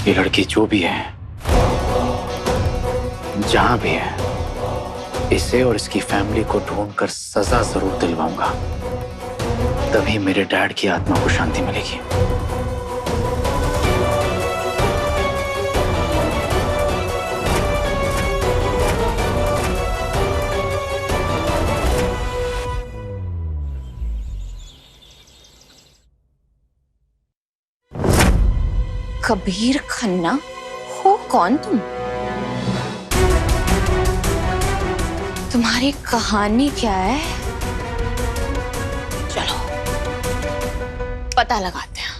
ये लड़की जो भी है, जहां भी है, इसे और इसकी फैमिली को ढूंढकर सजा जरूर दिलवाऊंगा। तभी मेरे डैड की आत्मा को शांति मिलेगी। कबीर खन्ना हो कौन तुम? तुम्हारी कहानी क्या है? चलो पता लगाते हैं।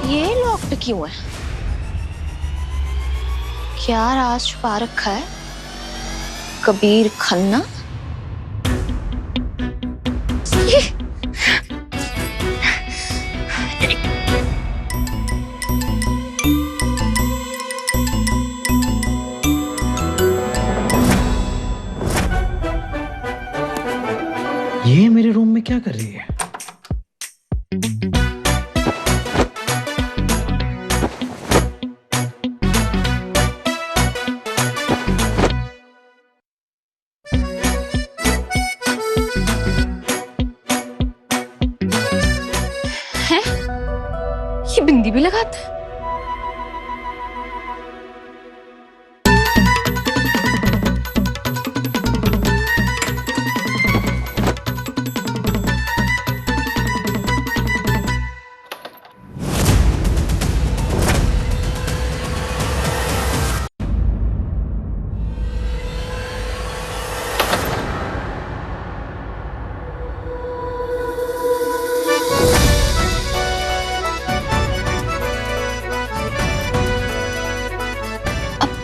ये लॉक्ड क्यों है? क्या राज छुपा रखा है कबीर खन्ना? ये मेरे रूम में क्या कर रही है? ये बिंदी भी लगाता है?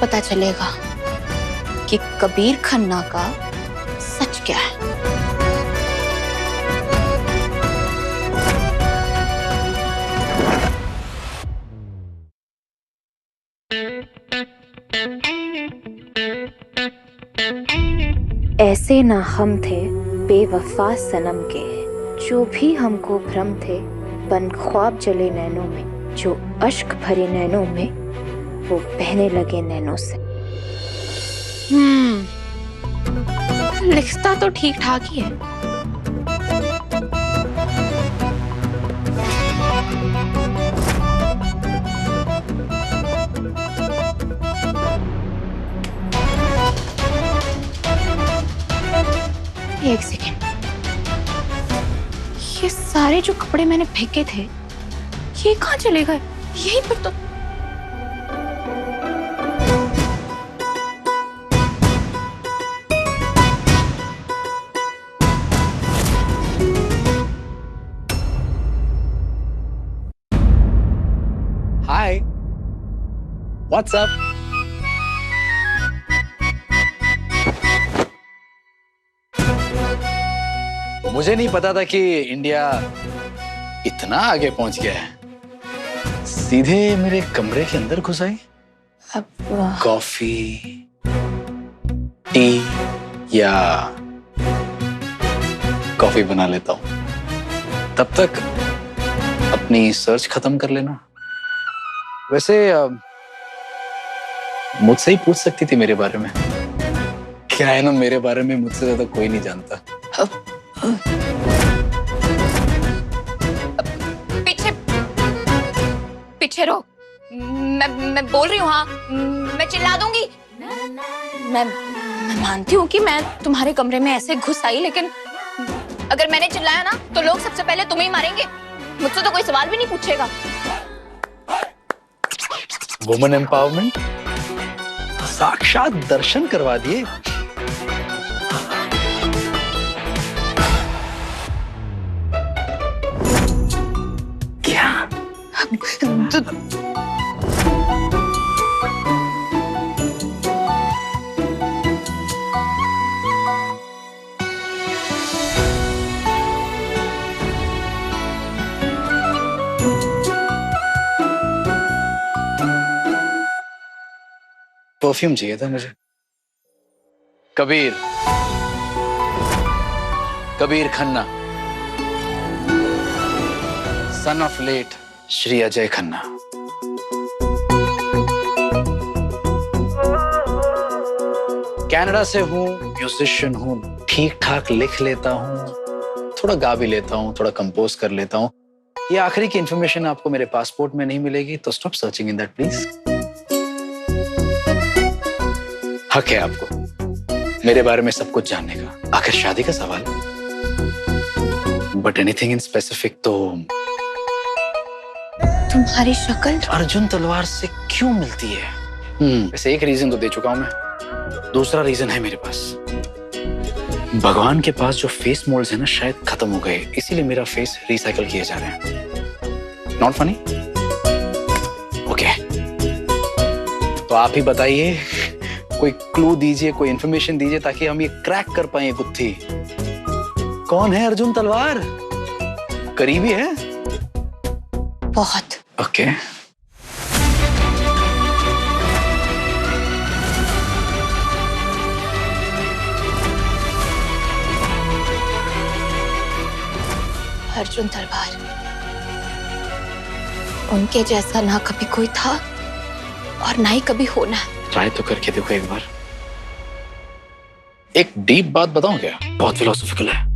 पता चलेगा कि कबीर खन्ना का सच क्या है। ऐसे ना हम थे बेवफा सनम के, जो भी हमको भ्रम थे बन ख्वाब जले नैनों में, जो अश्क भरे नैनों में वो बहने लगे नैनों से। लिखता तो ठीक ठाक ही है। एक सेकेंड, ये सारे जो कपड़े मैंने फेंके थे ये कहाँ चले गए? यहीं पर तो। हाय, व्हाट्स अप? मुझे नहीं पता था कि इंडिया इतना आगे पहुंच गया है। सीधे मेरे कमरे के अंदर घुस आई। अब कॉफी, टी या कॉफी बना लेता हूं। तब तक अपनी सर्च खत्म कर लेना। वैसे मुझसे ही पूछ सकती थी मेरे बारे में। क्या है ना, मेरे बारे में मुझसे ज्यादा कोई नहीं जानता। पीछे पीछे रहो। मैं बोल रही हूँ। हाँ, मैं चिल्ला दूंगी। मैं मानती हूँ कि मैं तुम्हारे कमरे में ऐसे घुस आई, लेकिन अगर मैंने चिल्लाया ना तो लोग सबसे पहले तुम्हें ही मारेंगे। मुझसे तो कोई सवाल भी नहीं पूछेगा। वुमेन एम्पावरमेंट साक्षात दर्शन करवा दिए। क्या? परफ्यूम चाहिए था मुझे। Kabir, Kabir Khanna, son of late Shri Ajay Khanna. Canada से हूँ, म्यूजिशियन हूँ, ठीक ठाक लिख लेता हूँ, थोड़ा गा भी लेता हूँ, थोड़ा कंपोज कर लेता हूँ। ये आखिरी की इंफॉर्मेशन आपको मेरे पासपोर्ट में नहीं मिलेगी, तो stop searching in that please. हक है आपको मेरे बारे में सब कुछ जानने का, आखिर शादी का सवाल। बट एनीथिंग इन स्पेसिफिक तो तुम्हारी शक्ल अर्जुन तलवार से क्यों मिलती है? वैसे एक रीजन तो दे चुका हूं मैं, दूसरा रीजन है मेरे पास। भगवान के पास जो फेस मोल्ड्स है ना, शायद खत्म हो गए, इसीलिए मेरा फेस रिसाइकल किए जा रहे हैं। Not funny? ओके, तो आप ही बताइए, कोई क्लू दीजिए, कोई इंफॉर्मेशन दीजिए ताकि हम ये क्रैक कर पाए गुत्थी। कौन है अर्जुन तलवार? करीबी है? बहुत। ओके। अर्जुन तलवार, उनके जैसा ना कभी कोई था और ना ही कभी होना। ट्राई तो करके देखो एक बार। एक डीप बात बताऊं क्या? बहुत फिलोसॉफिकल है।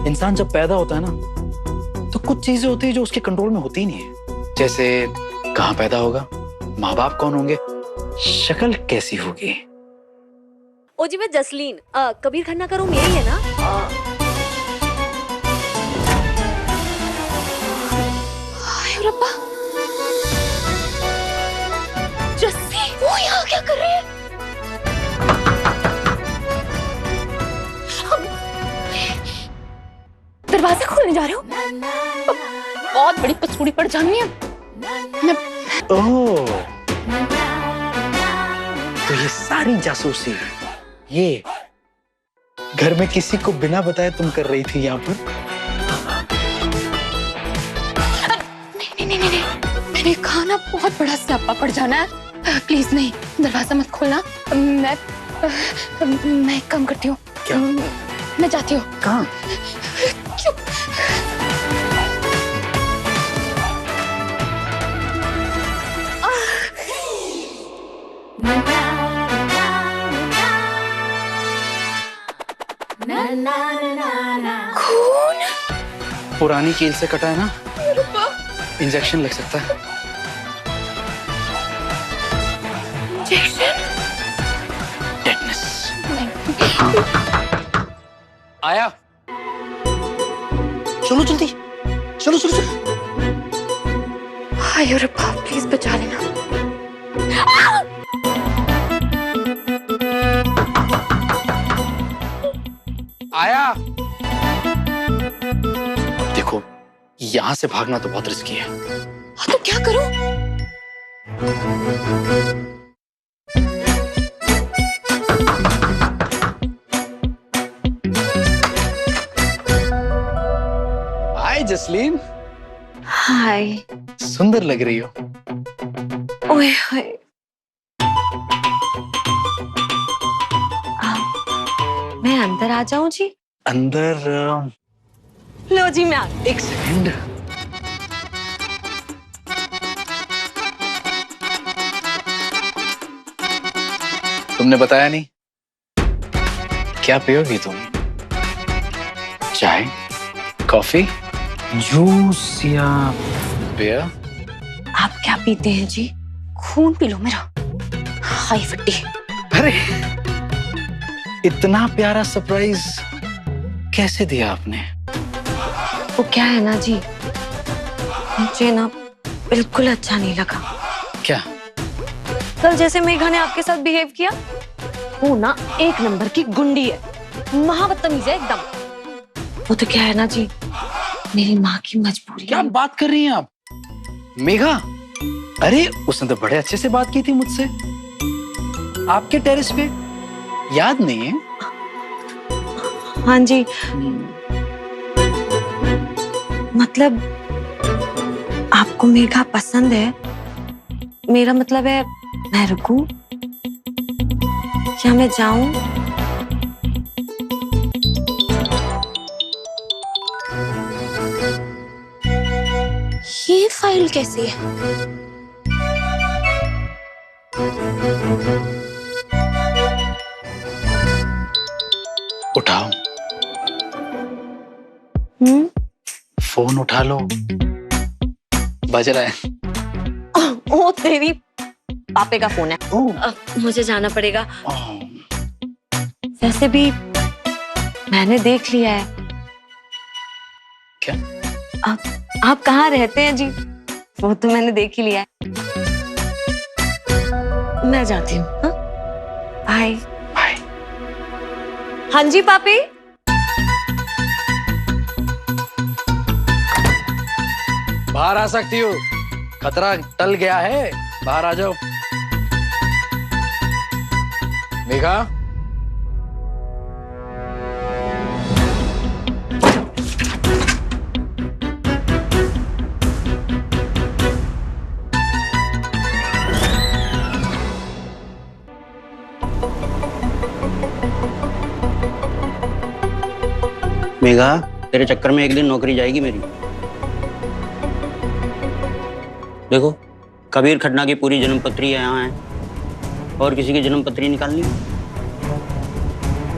इंसान जब पैदा होता है ना, तो कुछ चीजें होती है जो उसके कंट्रोल में होती ही नहीं है। जैसे कहाँ पैदा होगा, माँ बाप कौन होंगे, शक्ल कैसी होगी। ओ जी, मैं जसलीन, कबीर खन्ना का रूम यही है ना? हाय रब्बा, जस्सी, वो यहाँ क्या कर रही है? दरवाजा खोलने जा रहे हो? बहुत बड़ी पसूड़ी पड़ जानी है। ओह, तो ये सारी जासूसी ये घर में किसी को बिना बताए तुम कर रही थी यहाँ पर? नहीं, मैंने कहा ना, बहुत बड़ा स्यापा पड़ जाना है। प्लीज नहीं, दरवाजा मत खोलना। मैं एक काम करती हूँ। क्या? मैं जाती हूँ। कहाँ? क्यों? खून? पुरानी कील से कटा है ना, इंजेक्शन लग सकता है। इंजेक्शन? टेटनस। नहीं। आया, चलो जल्दी, चलो। हाय रब्बा, प्लीज बचा लेना। आया, देखो यहां से भागना तो बहुत रिस्की है। हाँ, तो क्या करूं? हाय जसलीन। हाय। सुंदर लग रही हो। ओए होए। मैं अंदर आ जाऊं जी? अंदर? लो जी, मैं आ गई। एक सेकंड। तुमने बताया नहीं, क्या पियोगी तुम? चाय, कॉफी, जूस या बियर? आप क्या पीते हैं जी? खून पी लो मेरा। हाय फट्टी। अरे, इतना प्यारा सरप्राइज कैसे दिया आपने? वो क्या है ना जी, मुझे ना बिल्कुल अच्छा नहीं लगा। क्या? कल जैसे मेघा ने आपके साथ बिहेव किया, वो ना एक नंबर की गुंडी है, महाबदतमीज है एकदम। वो तो क्या है ना जी, मेरी माँ की मजबूरी। क्या बात कर रही हैं आप? मेघा? अरे उसने तो बड़े अच्छे से बात की थी मुझसे, आपके टेरेस पे, याद नहीं है? हाँ जी, मतलब आपको मेघा पसंद है, मेरा मतलब है मैं रुकूं? क्या मैं जाऊं? ये फाइल कैसी है? उठाओ, फोन उठा लो, बज रहा है। ओ तेरी, पापे का फोन है। ओह, मुझे जाना पड़ेगा। ओह, वैसे भी मैंने देख लिया है। क्या? आप कहाँ रहते हैं जी? वो तो मैंने देख ही लिया है। मैं जाती हूँ। हाँ? बाय। बाय। हाँ जी पापी। बाहर आ सकती हो, खतरा टल गया है, बाहर आ जाओ। मेघा, मेघा, तेरे चक्कर में एक दिन नौकरी जाएगी मेरी। देखो, कबीर खन्ना की पूरी जन्म पत्री यहाँ है, और किसी की जन्म पत्री निकालनी है?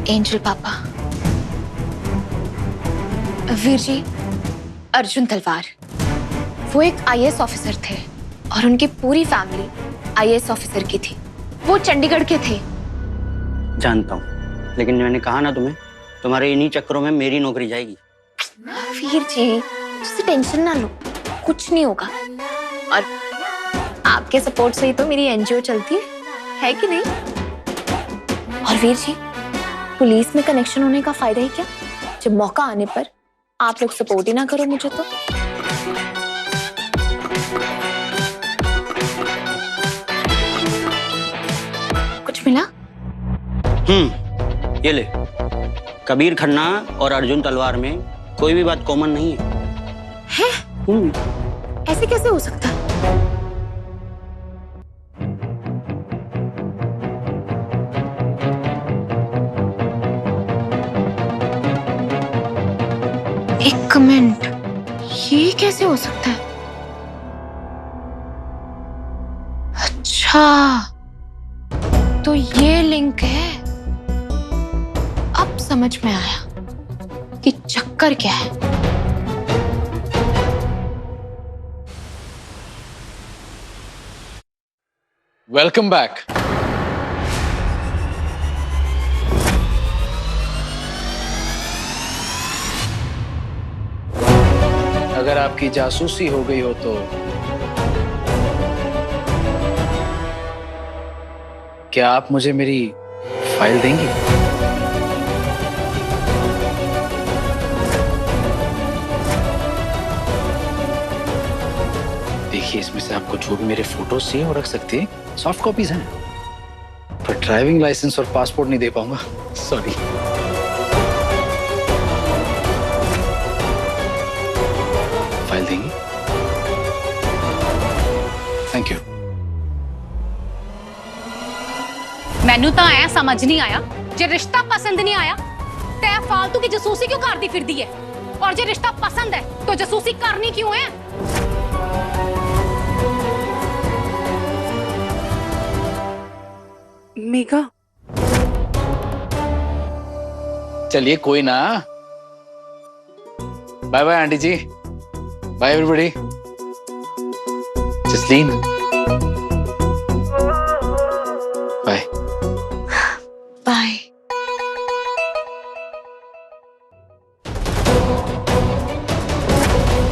एंजल पापा, वीर जी, अर्जुन तलवार, वो एक आईएएस ऑफिसर थे और उनकी पूरी फैमिली आईएएस ऑफिसर की थी। वो चंडीगढ़ के थे। जानता हूँ, लेकिन मैंने कहा ना तुम्हें, तुम्हारे इन्हीं चक्करों में मेरी नौकरी जाएगी। वीर जी, उससे टेंशन ना लो, कुछ नहीं होगा। और आपके सपोर्ट से ही तो मेरी एनजीओ चलती है कि नहीं? और वीर जी, पुलिस में कनेक्शन होने का फायदा ही क्या, जब मौका आने पर आप लोग सपोर्ट ही ना करो मुझे तो। कुछ मिला? ये ले। कबीर खन्ना और अर्जुन तलवार में कोई भी बात कॉमन नहीं है। ऐसे कैसे हो सकता? एक मिनट, ये कैसे हो सकता है? अच्छा, तो ये लिंक है। अब समझ में आया कि चक्कर क्या है। Welcome back. अगर आपकी जासूसी हो गई हो तो क्या आप मुझे मेरी फाइल देंगी? देखिए, इसमें से आपको जो भी मेरे फोटोज चाहिए वो रख सकती है, सॉफ्ट कॉपीज हैं, पर ड्राइविंग लाइसेंस और पासपोर्ट नहीं दे पाऊंगा, सॉरी। फाइल देंगी? Thank you. मैनू तो आया समझ नहीं आया, जे रिश्ता पसंद नहीं आया ते फालतू की जसूसी क्यों करती फिरदी है, और जे रिश्ता पसंद है तो जसूसी करनी क्यों है? मेघा, चलिए कोई ना, bye bye aunty ji, bye everybody. Jasleen, bye. Bye.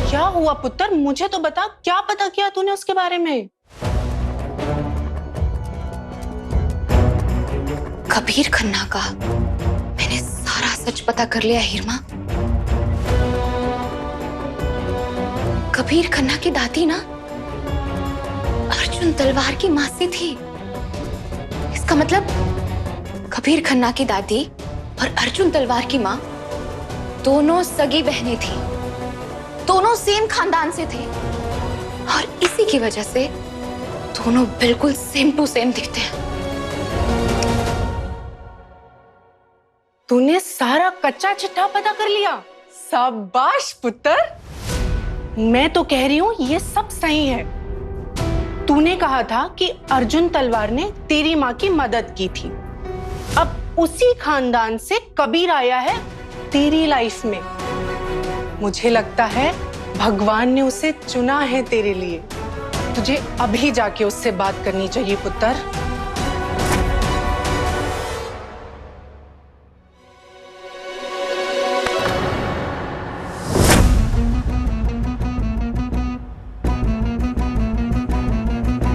क्या हुआ पुत्र? मुझे तो बता, क्या पता किया तूने उसके बारे में? कबीर खन्ना का मैंने सारा सच पता कर लिया हीरमा। कबीर खन्ना की दादी ना अर्जुन तलवार की मासी थी। इसका मतलब कबीर खन्ना की दादी और अर्जुन तलवार की माँ दोनों सगी बहनें थी, दोनों सेम खानदान से थे, और इसी की वजह से दोनों बिल्कुल सेम टू सेम दिखते हैं। तूने सारा कच्चा चिट्ठा पता कर लिया। शाबाश पुत्र। मैं तो कह रही हूँ ये सब सही है। तूने कहा था कि अर्जुन तलवार ने तेरी माँ की मदद की थी। अब उसी खानदान से कबीर आया है तेरी लाइफ में। मुझे लगता है भगवान ने उसे चुना है तेरे लिए। तुझे अभी जाके उससे बात करनी चाहिए पुत्र।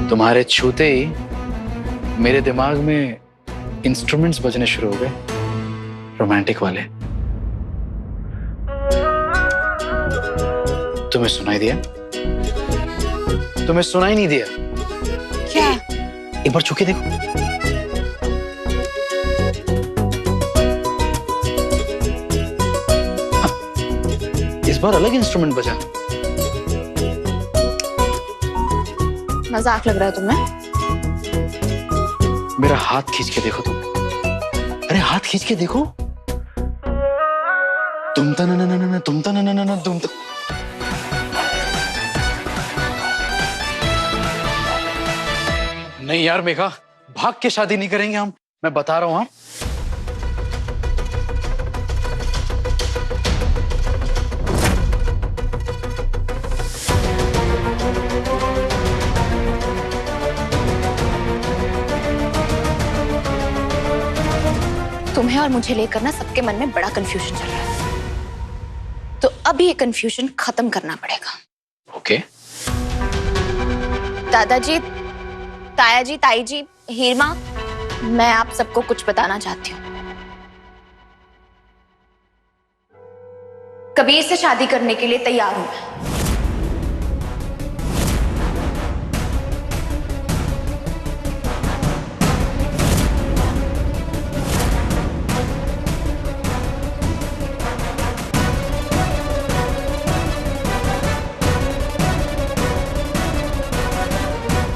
तुम्हारे छूते ही मेरे दिमाग में इंस्ट्रूमेंट्स बजने शुरू हो गए, रोमांटिक वाले। तुम्हें सुनाई दिया? तुम्हें सुनाई नहीं दिया क्या? एक बार छू के देखो। इस बार अलग इंस्ट्रूमेंट बजा। मजाक लग रहा है तुम्हें? मेरा हाथ खींच के देखो तुम। अरे हाथ खींच के देखो। तुम ता ना ना ना ना तुम ता ना ना ना ना तुम ता। नहीं यार मेघा, भाग के शादी नहीं करेंगे हम, मैं बता रहा हूं। हम तुम्हें और मुझे लेकर ना सबके मन में बड़ा कंफ्यूजन चल रहा है, तो अभी ये कंफ्यूजन खत्म करना पड़ेगा। ओके। दादाजी, ताया जी, ताई जी, हीरमा, मैं आप सबको कुछ बताना चाहती हूँ। कबीर से शादी करने के लिए तैयार हूं मैं।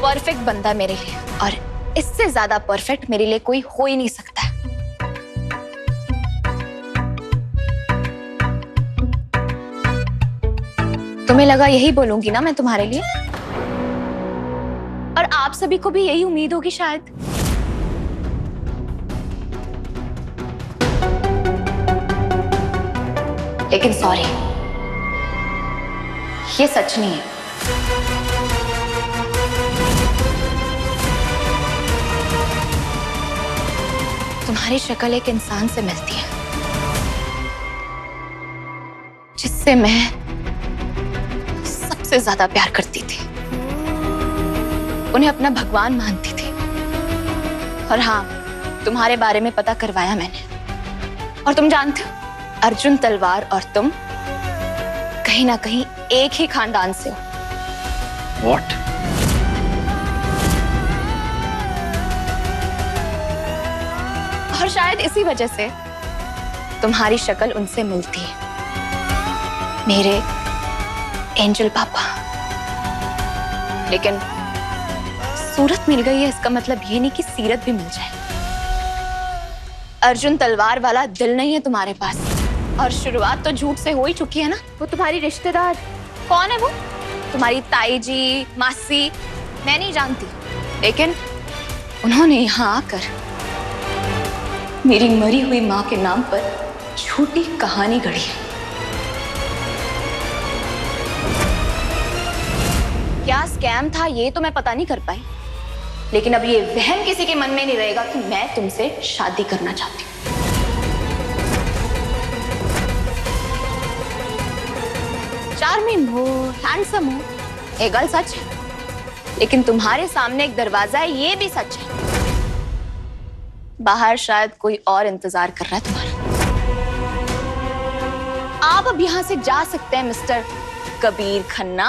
परफेक्ट बंदा मेरे लिए, और इससे ज्यादा परफेक्ट मेरे लिए कोई हो ही नहीं सकता है। तुम्हें लगा यही बोलूंगी ना मैं तुम्हारे लिए, और आप सभी को भी यही उम्मीद होगी शायद। लेकिन सॉरी, ये सच नहीं है। तुम्हारी शक्ल एक इंसान से मिलती है जिससे मैं सबसे ज्यादा प्यार करती थी, उन्हें अपना भगवान मानती थी। और हाँ, तुम्हारे बारे में पता करवाया मैंने, और तुम जानते हो अर्जुन तलवार और तुम कहीं ना कहीं एक ही खानदान से हो। व्हाट? और शायद इसी वजह से तुम्हारी शक्ल उनसे मिलती है, मेरे एंजल पापा। लेकिन सूरत मिल गई है, इसका मतलब ये नहीं कि सीरत भी मिल जाए। अर्जुन तलवार वाला दिल नहीं है तुम्हारे पास, और शुरुआत तो झूठ से हो ही चुकी है ना। वो तुम्हारी रिश्तेदार कौन है? वो तुम्हारी ताई जी, मासी, मैं नहीं जानती, लेकिन उन्होंने यहाँ आकर मेरी मरी हुई माँ के नाम पर झूठी कहानी गढ़ी है। क्या स्कैम था ये तो मैं पता नहीं कर पाई, लेकिन अब ये वहम किसी के मन में नहीं रहेगा कि मैं तुमसे शादी करना चाहती हूँ। चार्मिंग हो, हैंडसम हो, ये गल सच है, लेकिन तुम्हारे सामने एक दरवाजा है, ये भी सच है। बाहर शायद कोई और इंतजार कर रहा है तुम्हारा। आप अब यहां से जा सकते हैं मिस्टर कबीर खन्ना।